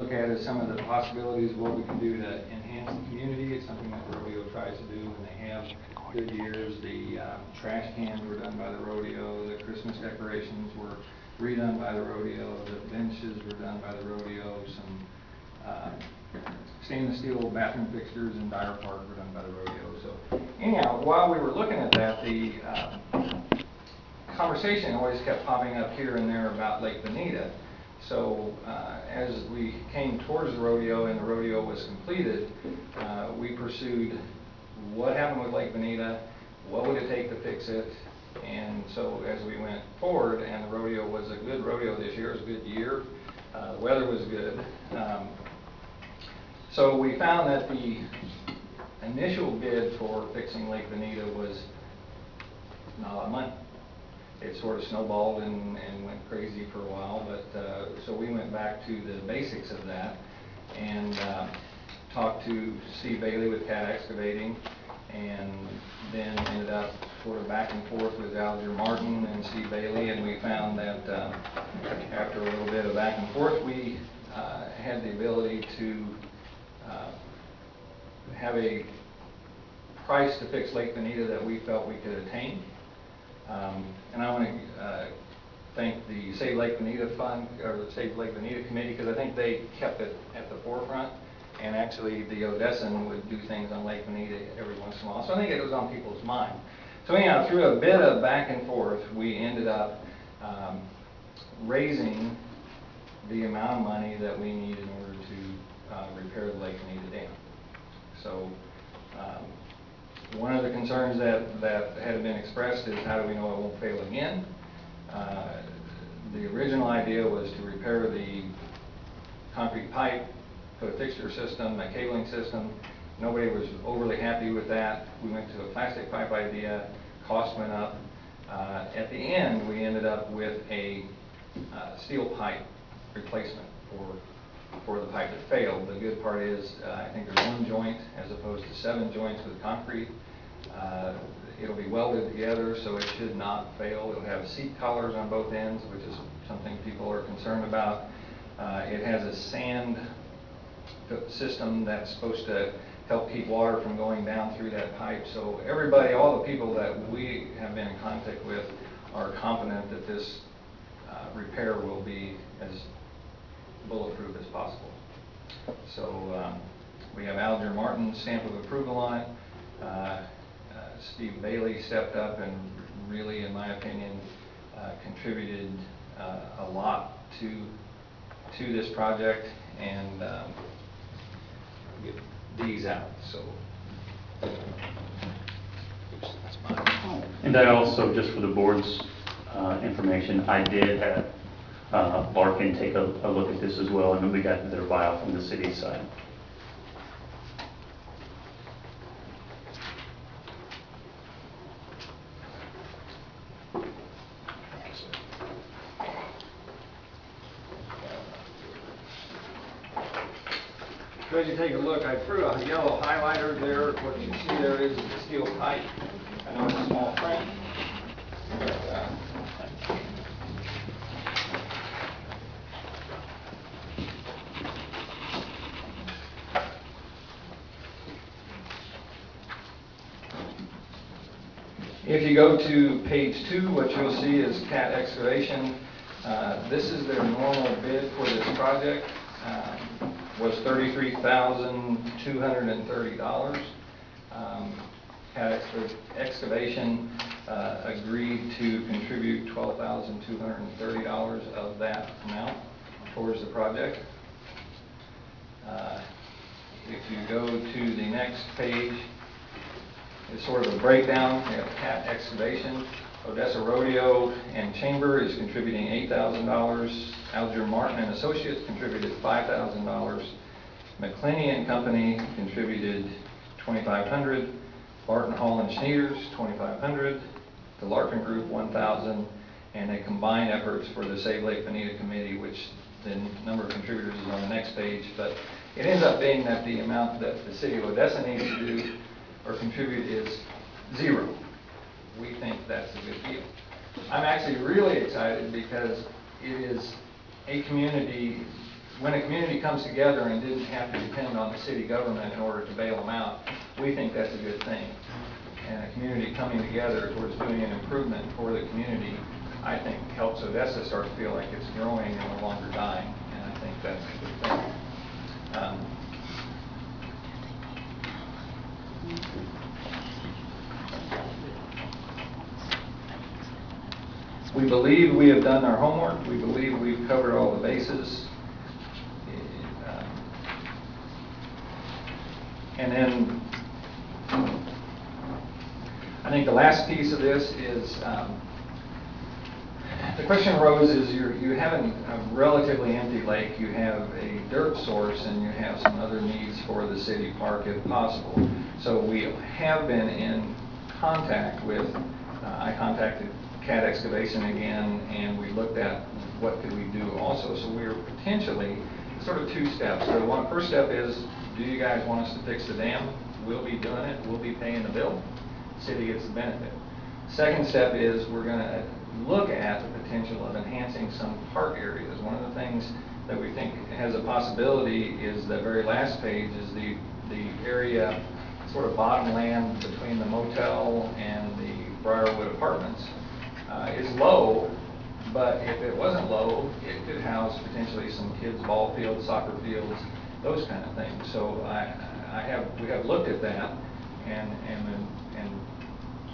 look at is some of the possibilities of what we can do to enhance the community. It's something that the rodeo tries to do when they have good years. The trash cans were done by the rodeo. The Christmas decorations were redone by the rodeo. The benches were done by the rodeo. Some stainless steel bathroom fixtures in Dyer Park were done by the rodeo. So anyhow, while we were looking at that, the conversation always kept popping up here and there about Lake Venita. So as we came towards the rodeo and the rodeo was completed, we pursued what happened with Lake Venita, what would it take to fix it, and so as we went forward, and the rodeo was a good rodeo this year, it was a good year, the weather was good. So we found that the initial bid for fixing Lake Venita was not a lot of money. It sort of snowballed and went crazy for a while, but so we went back to the basics of that and talked to Steve Bailey with Cat Excavating, and then ended up sort of back and forth with Alger Martin and Steve Bailey, and we found that after a little bit of back and forth, we had the ability to have a price to fix Lake Venita that we felt we could attain. And I want to thank the Save Lake Venita Fund, or the Save Lake Venita Committee, because I think they kept it at the forefront. And actually, the Odessan would do things on Lake Venita every once in a while. So I think it was on people's mind. So anyhow, through a bit of back and forth, we ended up raising the amount of money that we need in order to repair the Lake Venita Dam. So one of the concerns that had been expressed is, how do we know it won't fail again? The original idea was to repair the concrete pipe, put a fixture system, a cabling system. Nobody was overly happy with that. We went to a plastic pipe idea, cost went up. At the end, we ended up with a steel pipe replacement for the pipe that failed. The good part is, I think there's one joint as opposed to 7 joints with concrete. It'll be welded together, so it should not fail. It'll have seat collars on both ends, which is something people are concerned about. It has a sand system that's supposed to help keep water from going down through that pipe. So everybody, all the people that we have been in contact with, are confident that this repair will be as bulletproof as possible. So we have Alger Martin's stamp of approval on it. Steve Bailey stepped up and really, in my opinion, contributed a lot to this project, and get these out. So, oops, that's mine. And I also, just for the board's information, I did have Larkin take a look at this as well, and then we got their buyout from the city side. So as you take a look, I threw a yellow highlighter there. What you see there is the steel pipe. I know it's a small frame, but if you go to page 2, what you'll see is Cat Excavation. This is their normal bid for this project. Was $33,230. Cat Excavation agreed to contribute $12,230 of that amount towards the project. If you go to the next page, it's sort of a breakdown. We have Cat Excavation. Odessa Rodeo and Chamber is contributing $8,000. Alger Martin and Associates contributed $5,000. McClenny and Company contributed $2,500. Barton Hall and Schneiders $2,500. The Larkin Group $1,000, and a combined efforts for the Save Lake Venita Committee, which the number of contributors is on the next page. But it ends up being that the amount that the city of Odessa needs to do or contribute is 0. We think that's a good deal. I'm actually really excited because it is a community when a community comes together and didn't have to depend on the city government in order to bail them out, we think that's a good thing. And a community coming together towards doing an improvement for the community, I think helps Odessa start to feel like it's growing and no longer dying, and I think that's a good thing. We believe we have done our homework. We believe we've covered all the bases. And then I think the last piece of this is the question arose is you have a relatively empty lake, you have a dirt source, and you have some other needs for the city park if possible. So we have been in contact with, I contacted CAT Excavation again, and we looked at what could we do also. So we are potentially sort of two steps. So the first step is, do you guys want us to fix the dam? We'll be doing it, we'll be paying the bill, city gets the benefit. Second step is we're going to look at the potential of enhancing some park areas. One of the things that we think has a possibility is the very last page is the area, sort of bottom land between the motel and the Briarwood Apartments. Is low, but if it wasn't low, it could house potentially some kids' ball fields, soccer fields, those kind of things. So we have looked at that, and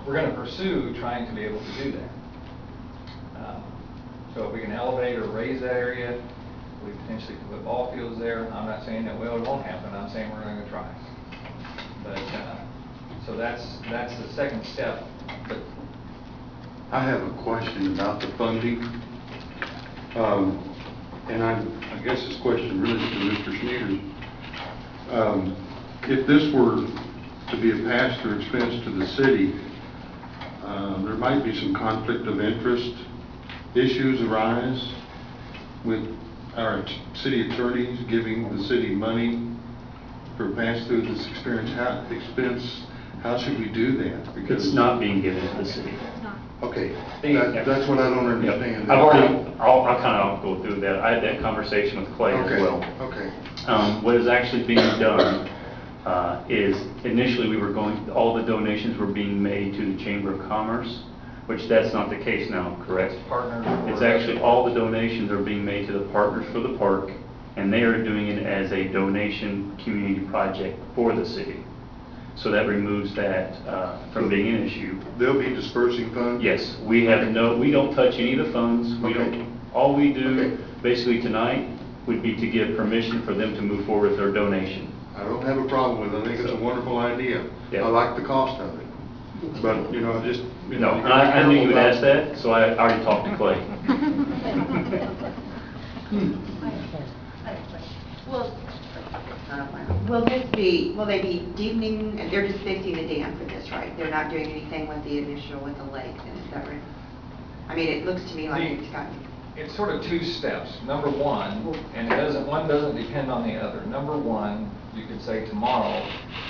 we're going to pursue trying to be able to do that. So if we can elevate or raise that area, we potentially could put ball fields there. I'm not saying that it won't happen. I'm saying we're going to try. But so that's the second step. But I have a question about the funding. And I guess this question really is to Mr. Sneeders. If this were to be a pass-through expense to the city, there might be some conflict of interest issues arise with our city attorneys giving the city money for pass-through this expense. How should we do that? Because it's not being given to the city. Okay, that's what I don't understand. I'll kind of go through that. I had that conversation with Clay as well. Okay. What is actually being done is initially all the donations were being made to the Chamber of Commerce, which that's not the case now, correct? It's actually all the donations are being made to the Partners for the Park, and they are doing it as a donation community project for the city. So that removes that from being an issue. They'll be dispersing funds? Yes, we don't touch any of the funds. All we do basically tonight would be to give permission for them to move forward with their donation. I don't have a problem with it. I think it's a wonderful idea. Yeah. I like the cost of it. But, just... I knew you would ask that, so I already talked to Clay. Will they be deepening, and they're just fixing the dam for this, right? They're not doing anything with the the lake, is that right? I mean, it looks to me like it's gotten... It's sort of two steps. Number one, and one doesn't depend on the other. Number one, you could say tomorrow,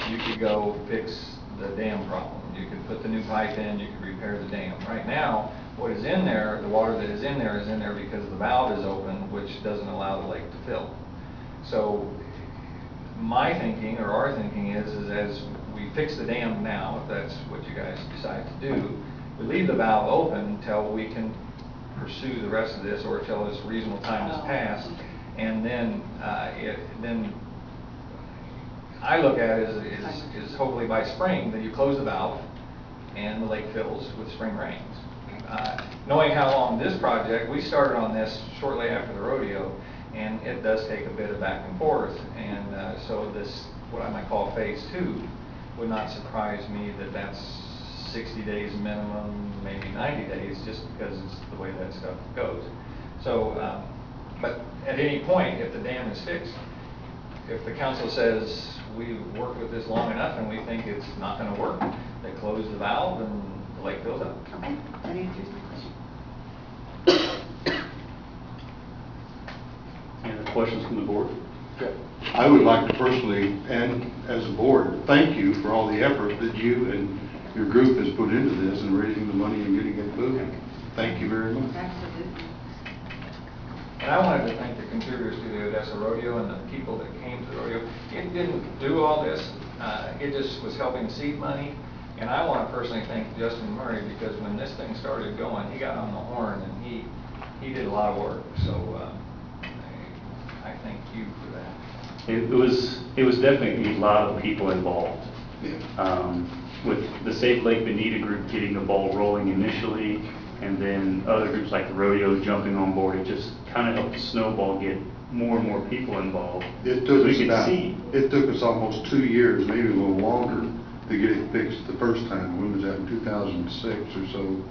you could go fix the dam problem. You could put the new pipe in, you could repair the dam. Right now, what is in there, the water that is in there because the valve is open, which doesn't allow the lake to fill. So my thinking, or our thinking is as we fix the dam now, if that's what you guys decide to do, we leave the valve open until we can pursue the rest of this, or until this reasonable time has passed, and then then I look at it is hopefully by spring that you close the valve and the lake fills with spring rains. Knowing how long this project, we started on this shortly after the rodeo, and it does take a bit of back and forth, and so this, what I might call phase 2, would not surprise me that that's 60 days minimum, maybe 90 days, just because it's the way that stuff goes. So, but at any point, if the dam is fixed, if the council says we've worked with this long enough and we think it's not going to work, they close the valve and the lake fills up. Okay, that answers my question. Any other questions from the board? I would like to personally, and as a board, thank you for all the effort that you and your group has put into this and raising the money and getting it moving. Thank you very much. Absolutely. And I wanted to thank the contributors to the Odessa Rodeo and the people that came to the rodeo. It didn't do all this, it just was helping seed money. And I want to personally thank Justin Murray, because when this thing started going, he got on the horn and he did a lot of work. So I thank you for that. It was definitely a lot of people involved. With the Safe Lake Venita group getting the ball rolling initially, and then other groups like the rodeo jumping on board, it just kind of helped the snowball get more and more people involved. It took We us could about, see. it took us almost 2 years, maybe a little longer, to get it fixed the first time. When was that, in 2006 or so?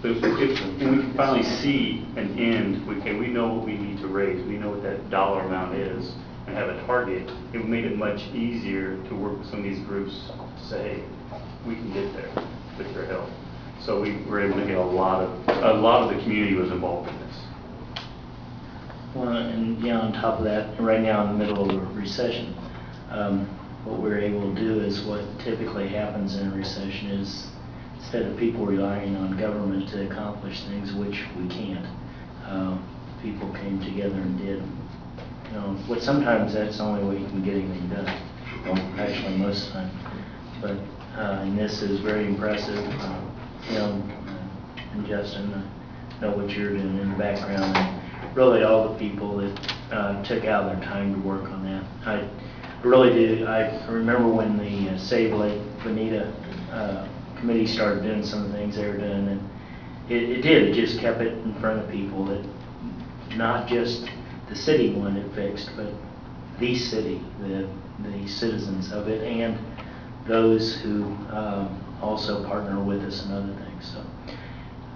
But when we can finally see an end, we know what we need to raise, we know what that dollar amount is, and have a target, it made it much easier to work with some of these groups to say, hey, we can get there with your help. So we were able to get a lot of the community was involved in this. Well, and on top of that, right now in the middle of a recession, what we're able to do is what typically happens in a recession is, instead of people relying on government to accomplish things, which we can't, people came together and did. What sometimes that's the only way you can get anything done. Well, actually, most of the time. But and this is very impressive. And Justin, I know what you're doing in the background, and really all the people that took out their time to work on that. I really do. I remember when the Save Lake Venita committee started doing some of the things they were doing, and it did. It just kept it in front of people that not just the city wanted it fixed, but the city, the citizens of it, and those who also partner with us and other things. So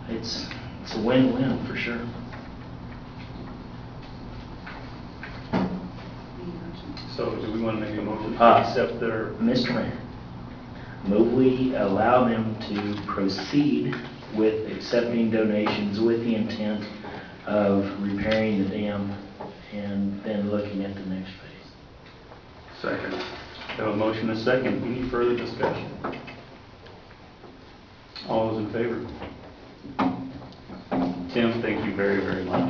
it's a win-win for sure. So do we want to make a motion to Ah. accept their? Mr. Mayor, move we allow them to proceed with accepting donations with the intent of repairing the dam and then looking at the next phase. Second. Have a motion and a second. Any further discussion? All those in favor? Tim, thank you very, very much.